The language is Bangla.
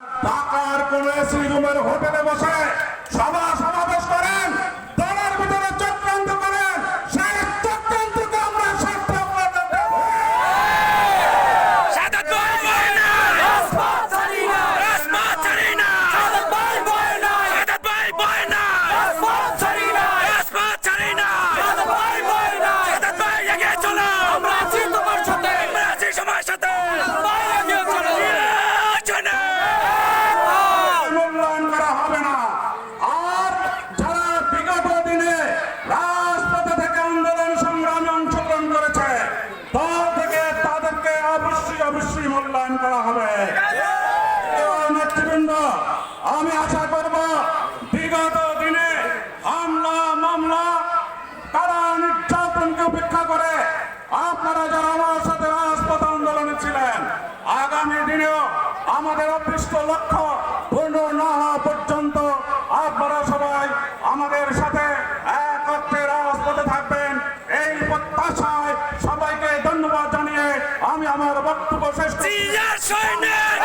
ঢাকার কোন এসি রুমের হোটেলে বসে সমাবেশ করেন, দলের ভিতরে চক্রান্ত করেন, সেই চক্রান্তকে আমরা সাথে আপনাদের দেব। সাদত ভাই ভয় নাই, রাজপথ ছাড়ি না, রাজপথ ছাড়ি না, সাদত ভাই ভয় নাই, সাদত ভাই ভয় নাই, রাজপথ ছাড়ি না, রাজপথ ছাড়ি না, সাদত ভাই ভয় নাই, সাদত ভাই এগিয়ে চলো, আমরা আছি তোমার সাথে, আমরা আছি সবার সাথে, সাদত ভাই এগিয়ে চলো, চলো। মূল্যায়ন করা হবে না। আর যারা বিগত দিনে রাজপথে থেকে আন্দোলন সংগ্রামে অংশগ্রহণ করেছে, দল থেকে তাদেরকে অবশ্যই মূল্যায়ন করা হবে। নেতৃবৃন্দ, আমি আশা করব বিগত দিনে হামলা মামলা কারা নির্যাতনকে উপেক্ষা করে আপনারা যারা আমার সাথে রাজপথ আন্দোলনে ছিলেন, আগামী দিনেও আমাদের অদৃষ্ট লক্ষ্য পূর্ণ না হওয়া পর্যন্ত আপনারা সবাই আমাদের সাথে একত্রে রাজপথে থাকবেন, এই প্রত্যাশায় সবাইকে ধন্যবাদ জানিয়ে আমি আমার বক্তব্য শেষ করছি। জিয়ার সৈনিক